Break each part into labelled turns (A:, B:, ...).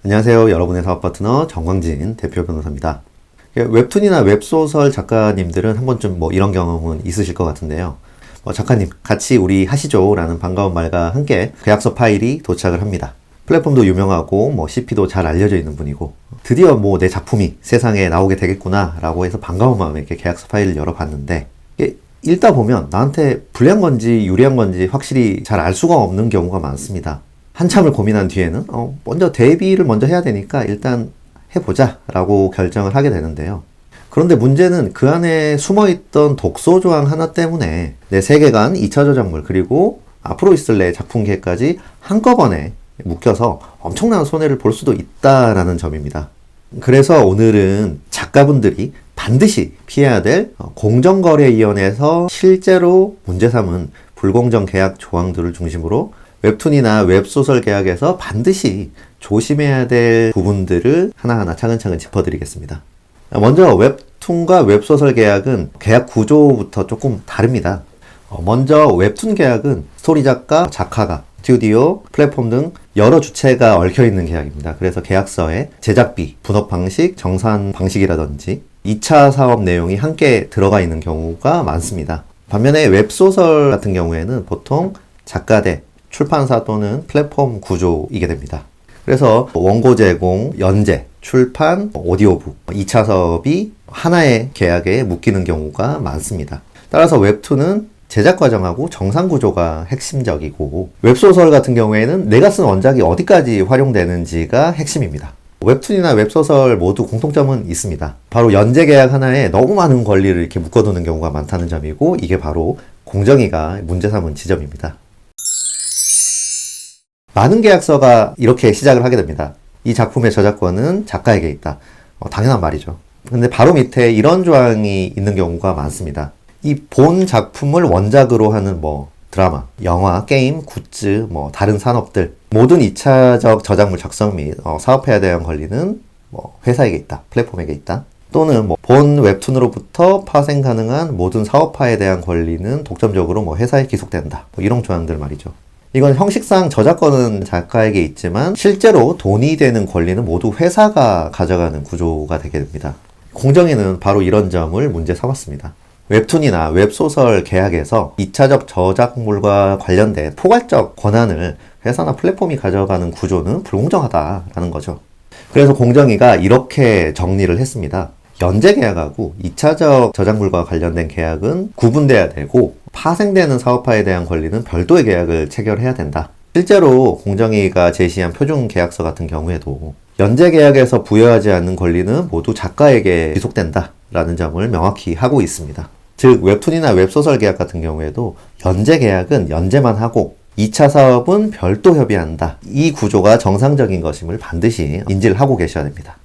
A: 안녕하세요. 여러분의 사업 파트너 정광진 대표 변호사입니다. 웹툰이나 웹소설 작가님들은 한 번쯤 이런 경험은 있으실 것 같은데요. 작가님, 같이 우리 하시죠 라는 반가운 말과 함께 계약서 파일이 도착을 합니다. 플랫폼도 유명하고 CP도 잘 알려져 있는 분이고 드디어 내 작품이 세상에 나오게 되겠구나 라고 해서 반가운 마음에 이렇게 계약서 파일을 열어봤는데 읽다 보면 나한테 불리한 건지 유리한 건지 확실히 잘 알 수가 없는 경우가 많습니다. 한참을 고민한 뒤에는 먼저 대비를 먼저 해야 되니까 일단 해보자 라고 결정을 하게 되는데요. 그런데 문제는 그 안에 숨어있던 독소 조항 하나 때문에 내 세계관, 2차 저작물, 그리고 앞으로 있을 내 작품 계획까지 한꺼번에 묶여서 엄청난 손해를 볼 수도 있다라는 점입니다. 그래서 오늘은 작가분들이 반드시 피해야 될 공정거래위원회에서 실제로 문제 삼은 불공정 계약 조항들을 중심으로 웹툰이나 웹소설 계약에서 반드시 조심해야 될 부분들을 하나하나 차근차근 짚어드리겠습니다. 먼저 웹툰과 웹소설 계약은 계약 구조부터 조금 다릅니다. 먼저 웹툰 계약은 스토리 작가, 작화가, 스튜디오, 플랫폼 등 여러 주체가 얽혀있는 계약입니다. 그래서 계약서에 제작비, 분업 방식, 정산 방식이라든지 2차 사업 내용이 함께 들어가 있는 경우가 많습니다. 반면에 웹소설 같은 경우에는 보통 작가 대 출판사 또는 플랫폼 구조이게 됩니다. 그래서 원고 제공, 연재, 출판, 오디오북, 2차 사업이 하나의 계약에 묶이는 경우가 많습니다. 따라서 웹툰은 제작 과정하고 정산 구조가 핵심적이고 웹소설 같은 경우에는 내가 쓴 원작이 어디까지 활용되는지가 핵심입니다. 웹툰이나 웹소설 모두 공통점은 있습니다. 바로 연재 계약 하나에 너무 많은 권리를 이렇게 묶어두는 경우가 많다는 점이고 이게 바로 공정위가 문제 삼은 지점입니다. 많은 계약서가 이렇게 시작을 하게 됩니다. 이 작품의 저작권은 작가에게 있다. 당연한 말이죠. 근데 바로 밑에 이런 조항이 있는 경우가 많습니다. 이 본 작품을 원작으로 하는 드라마, 영화, 게임, 굿즈, 다른 산업들 모든 2차적 저작물 작성 및 사업화에 대한 권리는 회사에게 있다, 플랫폼에게 있다. 또는 본 웹툰으로부터 파생 가능한 모든 사업화에 대한 권리는 독점적으로 회사에 기속된다. 이런 조항들 말이죠. 이건 형식상 저작권은 작가에게 있지만 실제로 돈이 되는 권리는 모두 회사가 가져가는 구조가 되게 됩니다. 공정위는 바로 이런 점을 문제 삼았습니다. 웹툰이나 웹소설 계약에서 2차적 저작물과 관련된 포괄적 권한을 회사나 플랫폼이 가져가는 구조는 불공정하다라는 거죠. 그래서 공정위가 이렇게 정리를 했습니다. 연재 계약하고 2차적 저작물과 관련된 계약은 구분돼야 되고 파생되는 사업화에 대한 권리는 별도의 계약을 체결해야 된다. 실제로 공정위가 제시한 표준 계약서 같은 경우에도 연재 계약에서 부여하지 않는 권리는 모두 작가에게 기속된다 라는 점을 명확히 하고 있습니다. 즉 웹툰이나 웹소설 계약 같은 경우에도 연재 계약은 연재만 하고 2차 사업은 별도 협의한다. 이 구조가 정상적인 것임을 반드시 인지를 하고 계셔야 됩니다.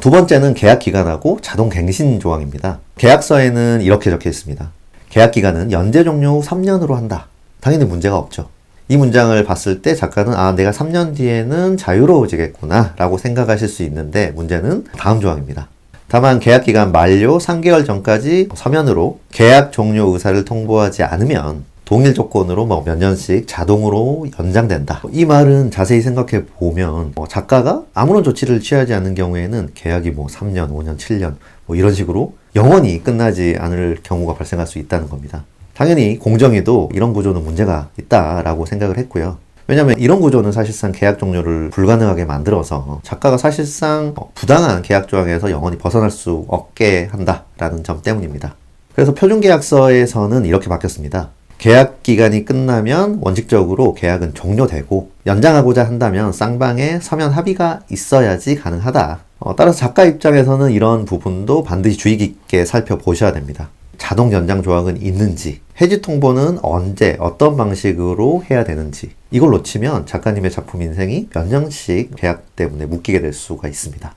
A: 두 번째는 계약 기간하고 자동 갱신 조항입니다. 계약서에는 이렇게 적혀 있습니다. 계약 기간은 연재 종료 후 3년으로 한다. 당연히 문제가 없죠. 이 문장을 봤을 때 작가는 내가 3년 뒤에는 자유로워지겠구나 라고 생각하실 수 있는데 문제는 다음 조항입니다. 다만 계약 기간 만료 3개월 전까지 서면으로 계약 종료 의사를 통보하지 않으면 동일 조건으로 몇 년씩 자동으로 연장된다. 이 말은 자세히 생각해 보면 작가가 아무런 조치를 취하지 않는 경우에는 계약이 3년, 5년, 7년 이런 식으로 영원히 끝나지 않을 경우가 발생할 수 있다는 겁니다. 당연히 공정위도 이런 구조는 문제가 있다라고 생각을 했고요. 왜냐하면 이런 구조는 사실상 계약 종료를 불가능하게 만들어서 작가가 사실상 부당한 계약 조항에서 영원히 벗어날 수 없게 한다라는 점 때문입니다. 그래서 표준계약서에서는 이렇게 바뀌었습니다. 계약 기간이 끝나면 원칙적으로 계약은 종료되고 연장하고자 한다면 쌍방의 서면 합의가 있어야지 가능하다. 따라서 작가 입장에서는 이런 부분도 반드시 주의 깊게 살펴보셔야 됩니다. 자동 연장 조항은 있는지, 해지 통보는 언제, 어떤 방식으로 해야 되는지 이걸 놓치면 작가님의 작품 인생이 몇 년씩 계약 때문에 묶이게 될 수가 있습니다.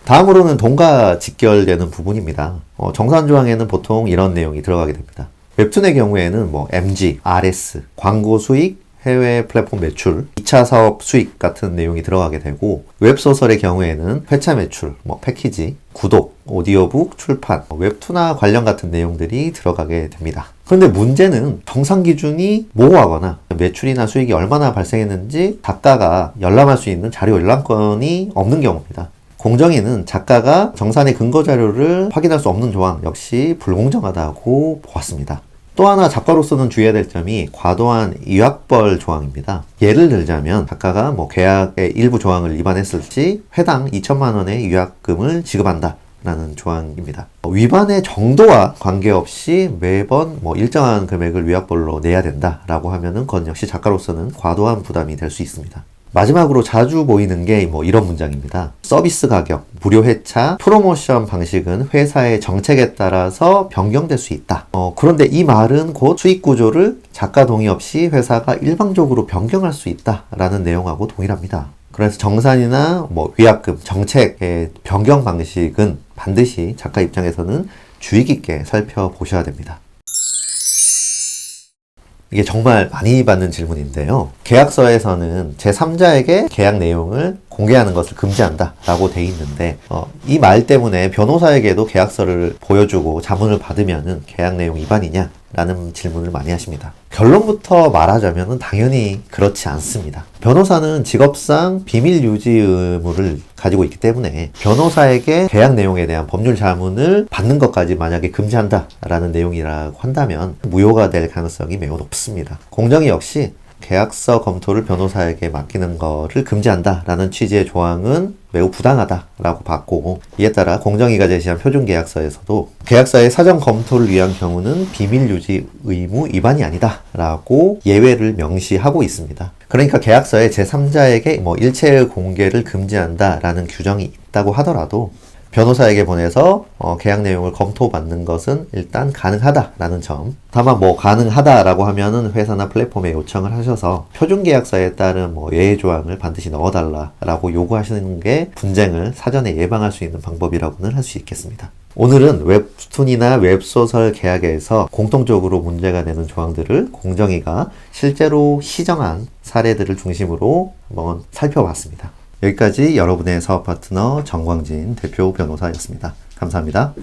A: 다음으로는 돈과 직결되는 부분입니다. 정산 조항에는 보통 이런 내용이 들어가게 됩니다. 웹툰의 경우에는 MG, RS, 광고 수익, 해외 플랫폼 매출, 2차 사업 수익 같은 내용이 들어가게 되고, 웹소설의 경우에는 회차 매출, 패키지, 구독, 오디오북, 출판, 웹툰화 관련 같은 내용들이 들어가게 됩니다. 그런데 문제는 정산 기준이 모호하거나 매출이나 수익이 얼마나 발생했는지 작가가 열람할 수 있는 자료 열람권이 없는 경우입니다. 공정위는 작가가 정산의 근거 자료를 확인할 수 없는 조항 역시 불공정하다고 보았습니다. 또 하나 작가로서는 주의해야 될 점이 과도한 위약벌 조항입니다. 예를 들자면 작가가 계약의 일부 조항을 위반했을 시 회당 2천만 원의 위약금을 지급한다 라는 조항입니다. 위반의 정도와 관계없이 매번 일정한 금액을 위약벌로 내야 된다 라고 하면은 그건 역시 작가로서는 과도한 부담이 될 수 있습니다. 마지막으로 자주 보이는 게 이런 문장입니다. 서비스 가격, 무료 회차, 프로모션 방식은 회사의 정책에 따라서 변경될 수 있다. 그런데 이 말은 곧 수익 구조를 작가 동의 없이 회사가 일방적으로 변경할 수 있다라는 내용하고 동일합니다. 그래서 정산이나 위약금, 정책의 변경 방식은 반드시 작가 입장에서는 주의 깊게 살펴보셔야 됩니다. 이게 정말 많이 받는 질문인데요. 계약서에서는 제3자에게 계약 내용을 공개하는 것을 금지한다 라고 돼 있는데 이 말 때문에 변호사에게도 계약서를 보여주고 자문을 받으면은 계약 내용 위반이냐? 라는 질문을 많이 하십니다. 결론부터 말하자면 당연히 그렇지 않습니다. 변호사는 직업상 비밀 유지 의무를 가지고 있기 때문에 변호사에게 계약 내용에 대한 법률 자문을 받는 것까지 만약에 금지한다 라는 내용이라고 한다면 무효가 될 가능성이 매우 높습니다. 공정위 역시 계약서 검토를 변호사에게 맡기는 것을 금지한다 라는 취지의 조항은 매우 부당하다 라고 봤고, 이에 따라 공정위가 제시한 표준계약서에서도 계약서의 사전 검토를 위한 경우는 비밀 유지 의무 위반이 아니다 라고 예외를 명시하고 있습니다. 그러니까 계약서에 제3자에게 일체 공개를 금지한다 라는 규정이 있다고 하더라도 변호사에게 보내서 계약 내용을 검토받는 것은 일단 가능하다라는 점. 다만 가능하다라고 하면은 회사나 플랫폼에 요청을 하셔서 표준계약서에 따른 예외 조항을 반드시 넣어달라라고 요구하시는 게 분쟁을 사전에 예방할 수 있는 방법이라고는 할 수 있겠습니다. 오늘은 웹툰이나 웹소설 계약에서 공통적으로 문제가 되는 조항들을 공정위가 실제로 시정한 사례들을 중심으로 한번 살펴봤습니다. 여기까지 여러분의 사업 파트너 정광진 대표 변호사였습니다. 감사합니다.